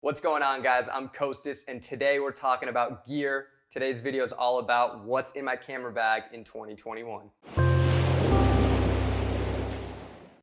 What's going on, guys? I'm Kostas, and today we're talking about gear. Today's video is all about what's in my camera bag in 2021.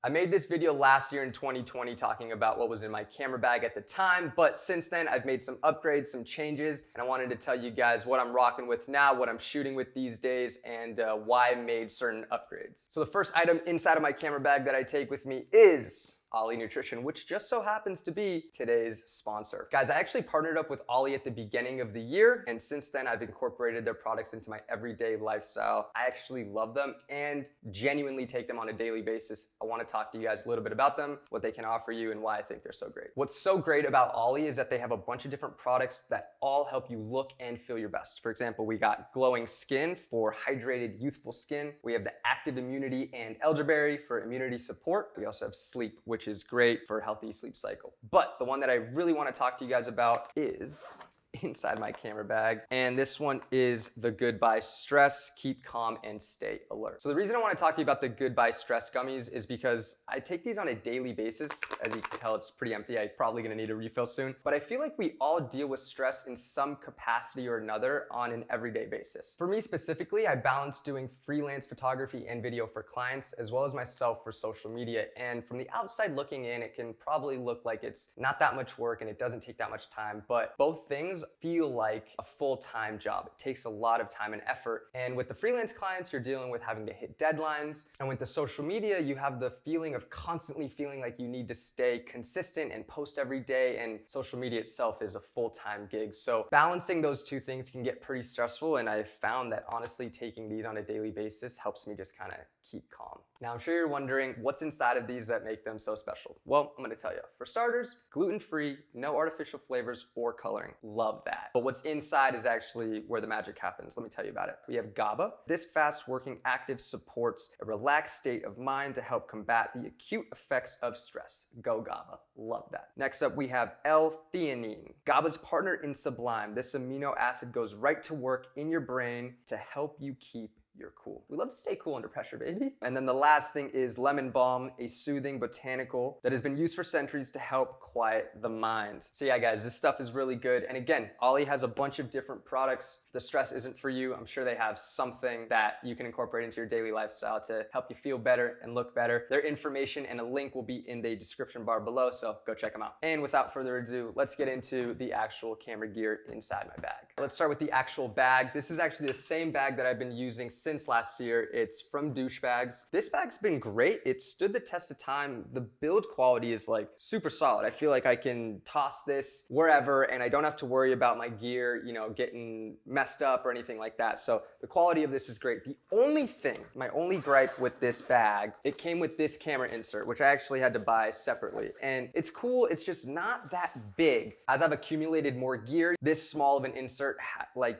I made this video last year in 2020 talking about what was in my camera bag at the time, but since then I've made some upgrades, some changes, and I wanted to tell you guys what I'm rocking with now, what I'm shooting with these days, and why I made certain upgrades. So the first item inside of my camera bag that I take with me is Ollie Nutrition, which just so happens to be today's sponsor. Guys, I actually partnered up with Ollie at the beginning of the year, and since then I've incorporated their products into my everyday lifestyle. I actually love them and genuinely take them on a daily basis. I want to talk to you guys a little bit about them, what they can offer you, and why I think they're so great. What's so great about Ollie is that they have a bunch of different products that all help you look and feel your best. For example, we got glowing skin for hydrated, youthful skin. We have the active immunity and elderberry for immunity support. We also have sleep, which is great for a healthy sleep cycle. But the one that I really want to talk to you guys about is inside my camera bag, and this one is the Goodbye Stress Keep Calm and Stay Alert. So the reason I want to talk to you about the Goodbye Stress gummies is because I take these on a daily basis. As you can tell, it's pretty empty. I'm probably going to need a refill soon, but I feel like we all deal with stress in some capacity or another on an everyday basis. For me specifically, I balance doing freelance photography and video for clients as well as myself for social media, and from the outside looking in, it can probably look like it's not that much work and it doesn't take that much time, but both things feel like a full-time job. It takes a lot of time and effort. And with the freelance clients, you're dealing with having to hit deadlines. And with the social media, you have the feeling of constantly feeling like you need to stay consistent and post every day. And social media itself is a full-time gig. So balancing those two things can get pretty stressful. And I found that honestly, taking these on a daily basis helps me just kind of keep calm. Now, I'm sure you're wondering what's inside of these that make them so special. Well, I'm gonna tell you. For starters, gluten-free, no artificial flavors or coloring. Love that. But what's inside is actually where the magic happens. Let me tell you about it. We have GABA. This fast-working active supports a relaxed state of mind to help combat the acute effects of stress. Go GABA. Love that. Next up, we have L-theanine. GABA's partner in Sublime. This amino acid goes right to work in your brain to help you keep you're cool. We love to stay cool under pressure, baby. And then the last thing is lemon balm, a soothing botanical that has been used for centuries to help quiet the mind. So yeah, guys, this stuff is really good. And again, Ollie has a bunch of different products. If the stress isn't for you, I'm sure they have something that you can incorporate into your daily lifestyle to help you feel better and look better. Their information and a link will be in the description bar below, so go check them out. And without further ado, let's get into the actual camera gear inside my bag. Let's start with the actual bag. This is actually the same bag that I've been using since last year. It's from Douchebags. This bag's been great. It stood the test of time. The build quality is like super solid. I feel like I can toss this wherever and I don't have to worry about my gear, you know, getting messed up or anything like that. So the quality of this is great. The only thing, my only gripe with this bag, it came with this camera insert, which I actually had to buy separately. And it's cool. It's just not that big. As I've accumulated more gear, this small of an insert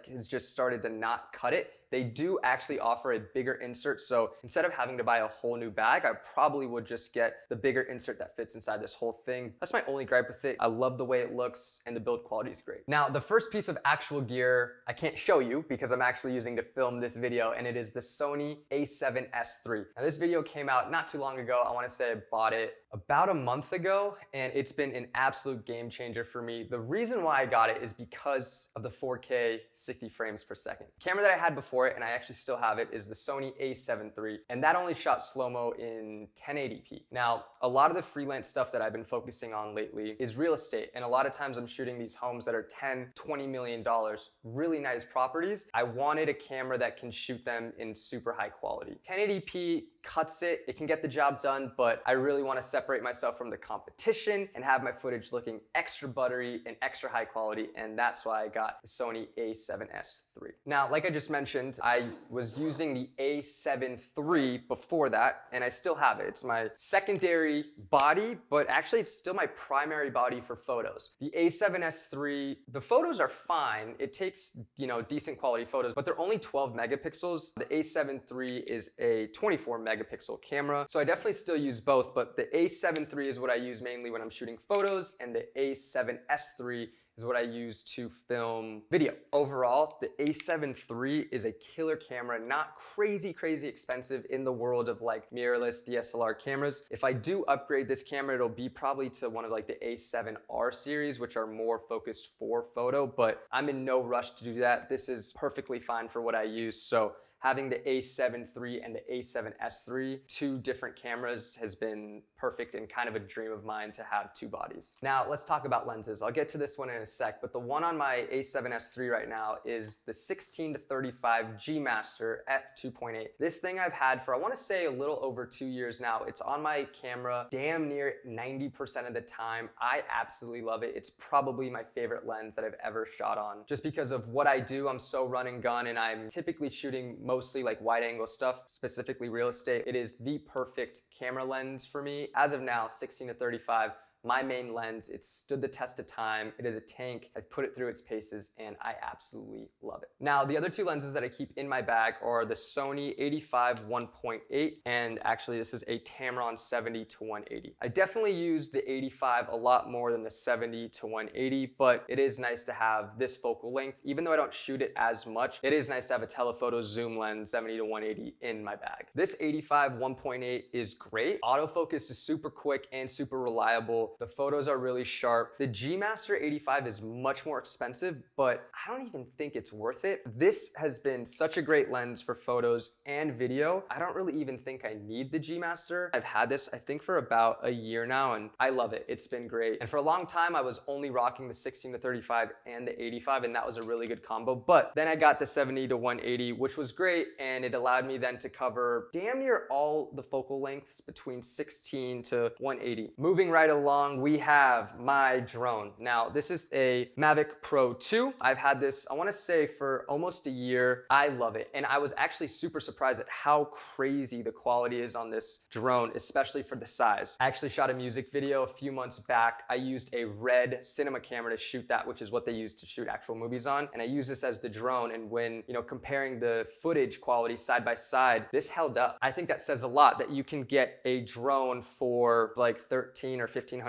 has just started to not cut it. They do actually offer a bigger insert, so instead of having to buy a whole new bag, I probably would just get the bigger insert that fits inside this whole thing. That's my only gripe with it. I love the way it looks and the build quality is great. Now, the first piece of actual gear I can't show you because I'm actually using to film this video, and it is the Sony a7S III. Now, this video came out not too long ago. I want to say I bought it about a month ago, and it's been an absolute game changer for me. The reason why I got it is because of the 4K 60 frames per second. The camera that I had before it, and I actually still have it, is the Sony a7 III, and that only shot slow-mo in 1080p. Now, a lot of the freelance stuff that I've been focusing on lately is real estate, and a lot of times I'm shooting these homes that are $10, $20 million, really nice properties. I wanted a camera that can shoot them in super high quality. 1080p cuts it, it can get the job done, but I really want to separate myself from the competition and have my footage looking extra buttery and extra high quality, and that's why I got the Sony a7S III. Now, like I just mentioned, I was using the a7 III before that, and I still have it. It's my secondary body, but actually it's still my primary body for photos. The a7S III, the photos are fine. It takes, you know, decent quality photos, but they're only 12 megapixels. The a7 III is a 24 megapixel megapixel camera. So I definitely still use both, but the A7 III is what I use mainly when I'm shooting photos, and the A7S III is what I use to film video. Overall, the A7 III is a killer camera, not crazy expensive in the world of like mirrorless DSLR cameras. If I do upgrade this camera, it'll be probably to one of like the A7R series, which are more focused for photo, but I'm in no rush to do that. This is perfectly fine for what I use. So having the A7 III and the A7S III, two different cameras, has been perfect and kind of a dream of mine to have two bodies. Now let's talk about lenses. I'll get to this one in a sec, but the one on my A7S III right now is the 16-35 G Master f2.8. This thing I've had for, I want to say, a little over 2 years now. It's on my camera damn near 90% of the time. I absolutely love it. It's probably my favorite lens that I've ever shot on. Just because of what I do, I'm so run and gun, and I'm typically shooting mostly like wide angle stuff, specifically real estate. It is the perfect camera lens for me. As of now, 16-35, my main lens. It's stood the test of time. It is a tank. I've put it through its paces and I absolutely love it. Now, the other two lenses that I keep in my bag are the Sony 85 1.8, and actually this is a Tamron 70-180. I definitely use the 85 a lot more than the 70-180, but it is nice to have this focal length. Even though I don't shoot it as much, it is nice to have a telephoto zoom lens 70-180 in my bag. This 85 1.8 is great. Autofocus is super quick and super reliable. The photos are really sharp. The G Master 85 is much more expensive, but I don't even think it's worth it. This has been such a great lens for photos and video. I don't really even think I need the G Master. I've had this, I think, for about a year now, and I love it. It's been great. And for a long time, I was only rocking the 16-35 and the 85, and that was a really good combo. But then I got the 70-180, which was great, and it allowed me then to cover damn near all the focal lengths between 16-180. Moving right along, we have my drone. Now, this is a Mavic Pro 2. I've had this, I want to say, for almost a year. I love it. And I was actually super surprised at how crazy the quality is on this drone, especially for the size. I actually shot a music video a few months back. I used a red cinema camera to shoot that, which is what they use to shoot actual movies on. And I use this as the drone. And when, comparing the footage quality side by side, this held up. I think that says a lot that you can get a drone for like $1,300 or $1,500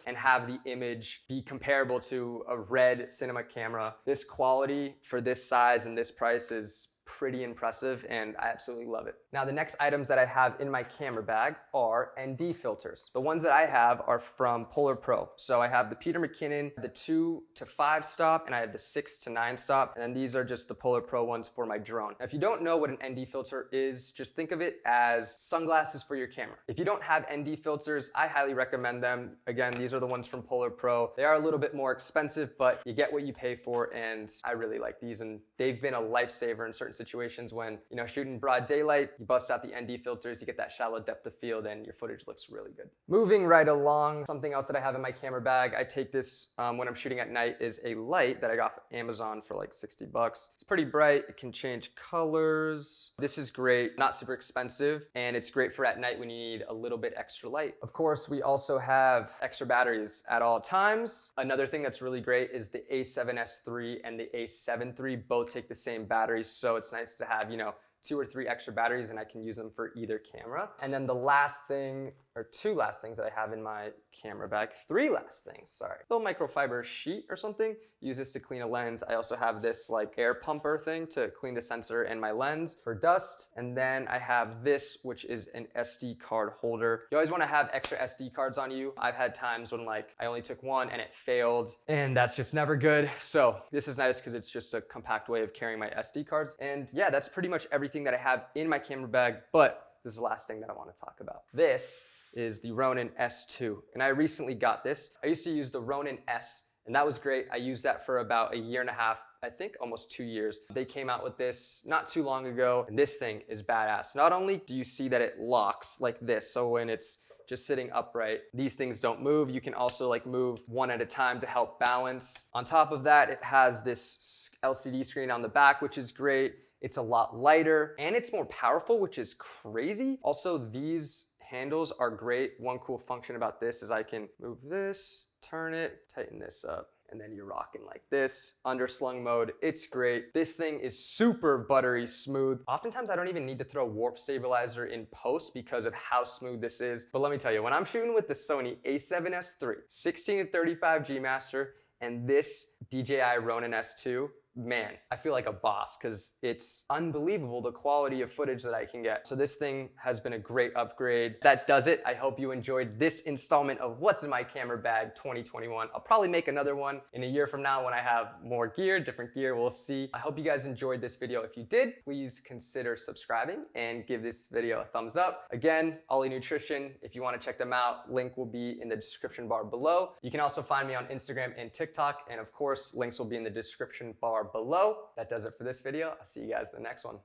and have the image be comparable to a red cinema camera. This quality for this size and this price is pretty impressive, and I absolutely love it. Now, the next items that I have in my camera bag are ND filters. The ones that I have are from Polar Pro. So I have the Peter McKinnon, the 2 to 5 stop, and I have the 6 to 9 stop, and then these are just the Polar Pro ones for my drone. Now, if you don't know what an ND filter is, just think of it as sunglasses for your camera. If you don't have ND filters, I highly recommend them. Again, these are the ones from Polar Pro. They are a little bit more expensive, but you get what you pay for, and I really like these, and they've been a lifesaver in certain situations when, shooting broad daylight, you bust out the ND filters, you get that shallow depth of field, and your footage looks really good. Moving right along, something else that I have in my camera bag, I take this when I'm shooting at night, is a light that I got from Amazon for like 60 bucks. It's pretty bright, it can change colors. This is great, not super expensive, and it's great for at night when you need a little bit extra light. Of course, we also have extra batteries at all times. Another thing that's really great is the A7S III and the A7 III both take the same batteries, so it's nice to have, 2 or 3 extra batteries, and I can use them for either camera. And then the last thing, or 2 last things that I have in my camera bag, 3 last things, sorry. Little microfiber sheet or something. Use this to clean a lens. I also have this like air pumper thing to clean the sensor and my lens for dust. And then I have this, which is an SD card holder. You always want to have extra SD cards on you. I've had times when like I only took one and it failed, and that's just never good. So this is nice because it's just a compact way of carrying my SD cards. And yeah, that's pretty much everything that I have in my camera bag, but this is the last thing that I want to talk about. This is the Ronin S2, and I recently got this. I used to use the Ronin S, and that was great. I used that for about a year and a half, I think almost 2 years. They came out with this not too long ago, and this thing is badass. Not only do you see that it locks like this, so when it's just sitting upright, these things don't move. You can also like move one at a time to help balance. On top of that, it has this LCD screen on the back, which is great. It's a lot lighter and it's more powerful, which is crazy. Also, these handles are great. One cool function about this is I can move this, turn it, tighten this up. and then you're rocking like this, underslung mode. It's great. This thing is super buttery smooth. Oftentimes I don't even need to throw warp stabilizer in post because of how smooth this is. But let me tell you, when I'm shooting with the Sony a7S III, 16-35 G Master, and this DJI Ronin S2, man, I feel like a boss because it's unbelievable the quality of footage that I can get. So this thing has been a great upgrade. That does it. I hope you enjoyed this installment of What's in My Camera Bag 2021. I'll probably make another one in a year from now when I have more gear, different gear, we'll see. I hope you guys enjoyed this video. If you did, please consider subscribing and give this video a thumbs up. Again, Ollie Nutrition, if you want to check them out, link will be in the description bar below. You can also find me on Instagram and TikTok, and of course, links will be in the description bar below. That does it for this video. I'll see you guys in the next one.